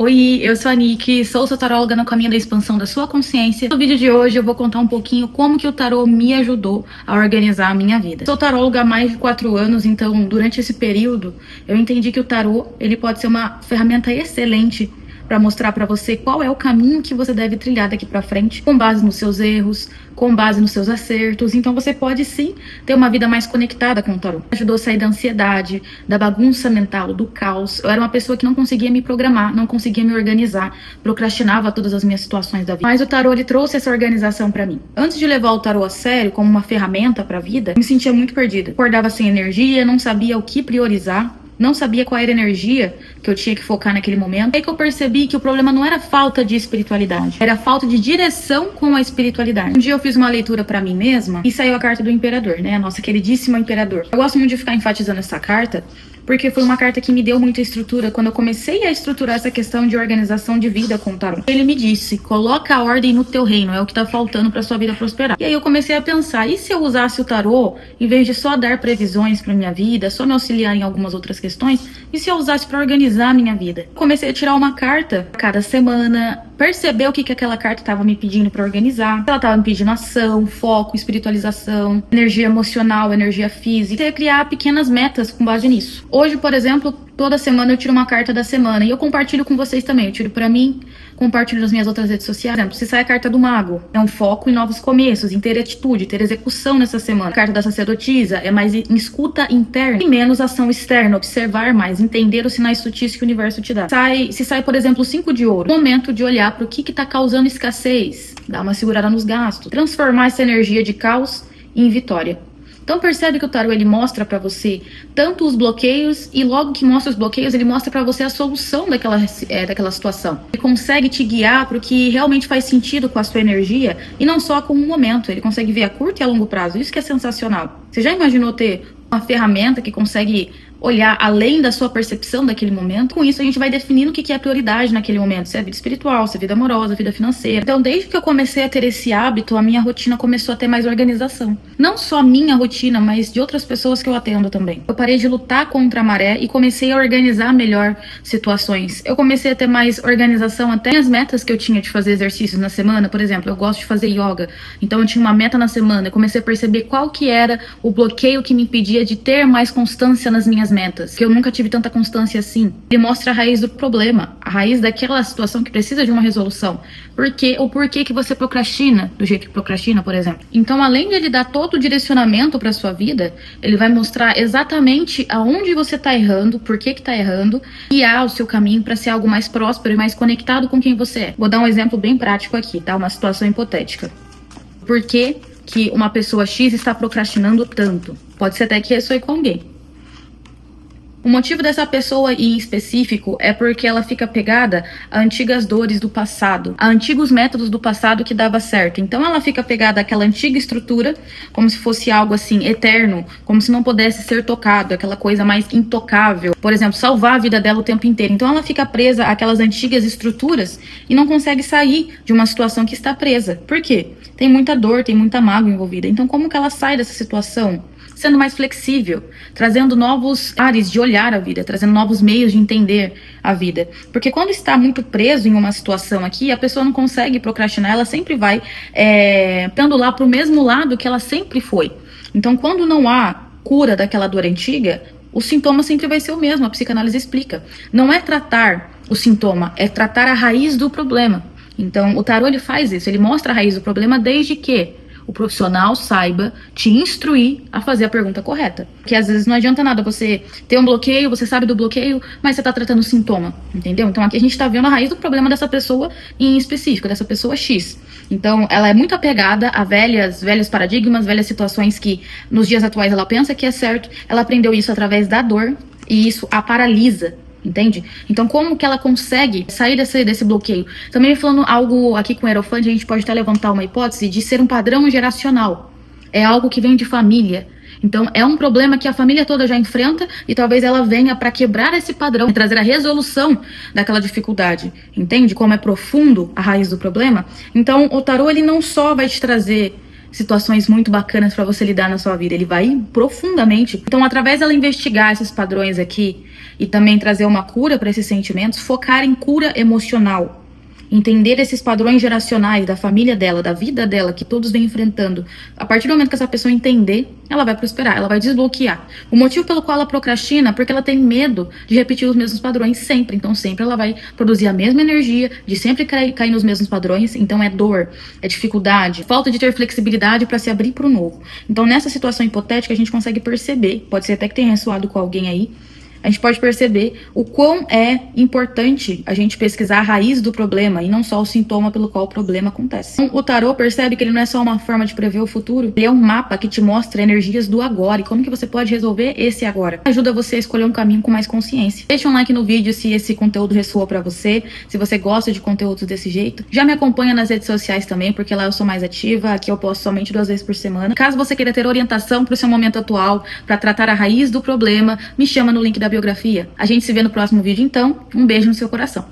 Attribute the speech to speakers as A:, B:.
A: Oi, eu sou a Nick, sou sua taróloga no caminho da expansão da sua consciência. No vídeo de hoje eu vou contar um pouquinho como que o tarô me ajudou a organizar a minha vida. Sou taróloga há mais de 4 anos, então durante esse período eu entendi que o tarô ele pode ser uma ferramenta excelente para mostrar para você qual é o caminho que você deve trilhar daqui para frente, com base nos seus erros, com base nos seus acertos. Então você pode sim ter uma vida mais conectada com o tarô. Ajudou a sair da ansiedade, da bagunça mental, do caos. Eu era uma pessoa que não conseguia me programar, não conseguia me organizar, procrastinava todas as minhas situações da vida. Mas o tarô ele trouxe essa organização para mim. Antes de levar o tarô a sério como uma ferramenta para a vida, eu me sentia muito perdida. Acordava sem energia, não sabia o que priorizar. Não sabia qual era a energia que eu tinha que focar naquele momento. Aí que eu percebi que o problema não era falta de espiritualidade, era falta de direção com a espiritualidade. Um dia eu fiz uma leitura pra mim mesma e saiu a carta do Imperador, né? Nossa queridíssima Imperador. Eu gosto muito de ficar enfatizando essa carta, porque foi uma carta que me deu muita estrutura quando eu comecei a estruturar essa questão de organização de vida com o tarô. Ele me disse, coloca a ordem no teu reino, é o que tá faltando pra sua vida prosperar. E aí eu comecei a pensar, e se eu usasse o tarô, em vez de só dar previsões pra minha vida, só me auxiliar em algumas outras questões, e se eu usasse pra organizar a minha vida? Comecei a tirar uma carta cada semana, perceber o que aquela carta tava me pedindo pra organizar. Ela tava me pedindo ação, foco, espiritualização, energia emocional, energia física, e criar pequenas metas com base nisso. Hoje, por exemplo, toda semana eu tiro uma carta da semana e eu compartilho com vocês também. Eu tiro pra mim, compartilho nas minhas outras redes sociais. Por exemplo, se sai a carta do mago, é um foco em novos começos, em ter atitude, ter execução nessa semana. A carta da sacerdotisa é mais em escuta interna e menos ação externa, observar mais, entender os sinais sutis que o universo te dá. Se sai, por exemplo, o 5 de ouro, momento de olhar para o que tá causando escassez, dar uma segurada nos gastos, transformar essa energia de caos em vitória. Então percebe que o tarô ele mostra pra você tanto os bloqueios e logo que mostra os bloqueios ele mostra pra você a solução daquela situação. Ele consegue te guiar pro que realmente faz sentido com a sua energia e não só com um momento. Ele consegue ver a curto e a longo prazo. Isso que é sensacional. Você já imaginou ter uma ferramenta que consegue olhar além da sua percepção daquele momento? Com isso a gente vai definindo o que é prioridade naquele momento, se é vida espiritual, se é vida amorosa, vida financeira. Então desde que eu comecei a ter esse hábito, a minha rotina começou a ter mais organização. Não só a minha rotina, mas de outras pessoas que eu atendo também. Eu parei de lutar contra a maré e comecei a organizar melhor situações. Eu comecei a ter mais organização até as metas que eu tinha de fazer exercícios na semana. Por exemplo, eu gosto de fazer yoga, então eu tinha uma meta na semana. Eu comecei a perceber qual que era o bloqueio que me impedia de ter mais constância nas minhas metas, que eu nunca tive tanta constância assim. Ele mostra a raiz do problema, a raiz daquela situação que precisa de uma resolução. O porquê que você procrastina do jeito que procrastina, por exemplo. Então, além de ele dar todo o direcionamento para sua vida, ele vai mostrar exatamente aonde você tá errando, por que tá errando, guiar o seu caminho para ser algo mais próspero e mais conectado com quem você é. Vou dar um exemplo bem prático aqui, tá? Uma situação hipotética. Por que uma pessoa X está procrastinando tanto? Pode ser até que ressoe com alguém. O motivo dessa pessoa em específico é porque ela fica pegada a antigas dores do passado, a antigos métodos do passado que dava certo. Então ela fica pegada àquela antiga estrutura, como se fosse algo assim eterno, como se não pudesse ser tocado, aquela coisa mais intocável. Por exemplo, salvar a vida dela o tempo inteiro. Então ela fica presa àquelas antigas estruturas e não consegue sair de uma situação que está presa. Por quê? Tem muita dor, tem muita mágoa envolvida. Então como que ela sai dessa situação? Sendo mais flexível, trazendo novos ares de olhar a vida, trazendo novos meios de entender a vida. Porque quando está muito preso em uma situação aqui, a pessoa não consegue procrastinar, ela sempre vai pendular para o mesmo lado que ela sempre foi. Então, quando não há cura daquela dor antiga, o sintoma sempre vai ser o mesmo, a psicanálise explica. Não é tratar o sintoma, é tratar a raiz do problema. Então, o tarô ele faz isso, ele mostra a raiz do problema desde que o profissional saiba te instruir a fazer a pergunta correta. Porque às vezes não adianta nada você ter um bloqueio, você sabe do bloqueio, mas você tá tratando o sintoma, entendeu? Então aqui a gente tá vendo a raiz do problema dessa pessoa em específico, dessa pessoa X. Então ela é muito apegada a velhos paradigmas, velhas situações que nos dias atuais ela pensa que é certo. Ela aprendeu isso através da dor e isso a paralisa. Entende? Então como que ela consegue sair desse bloqueio? Também falando algo aqui com o Hierophante, a gente pode até levantar uma hipótese de ser um padrão geracional. É algo que vem de família. Então é um problema que a família toda já enfrenta e talvez ela venha para quebrar esse padrão e trazer a resolução daquela dificuldade. Entende como é profundo a raiz do problema? Então o tarô ele não só vai te trazer situações muito bacanas para você lidar na sua vida. Ele vai profundamente. Então, através dela investigar esses padrões aqui e também trazer uma cura para esses sentimentos, focar em cura emocional. Entender esses padrões geracionais da família dela, da vida dela, que todos vêm enfrentando. A partir do momento que essa pessoa entender, ela vai prosperar, ela vai desbloquear. O motivo pelo qual ela procrastina é porque ela tem medo de repetir os mesmos padrões sempre. Então sempre ela vai produzir a mesma energia, de sempre cair nos mesmos padrões. Então é dor, é dificuldade, falta de ter flexibilidade para se abrir para o novo. Então nessa situação hipotética a gente consegue perceber, pode ser até que tenha ressoado com alguém aí, a gente pode perceber o quão é importante a gente pesquisar a raiz do problema e não só o sintoma pelo qual o problema acontece. Então, o tarô percebe que ele não é só uma forma de prever o futuro, ele é um mapa que te mostra energias do agora e como que você pode resolver esse agora. Ajuda você a escolher um caminho com mais consciência. Deixa um like no vídeo se esse conteúdo ressoou pra você, se você gosta de conteúdos desse jeito. Já me acompanha nas redes sociais também, porque lá eu sou mais ativa, aqui eu posto somente 2 vezes por semana. Caso você queira ter orientação pro seu momento atual, para tratar a raiz do problema, me chama no link da biografia. A gente se vê no próximo vídeo então. Um beijo no seu coração.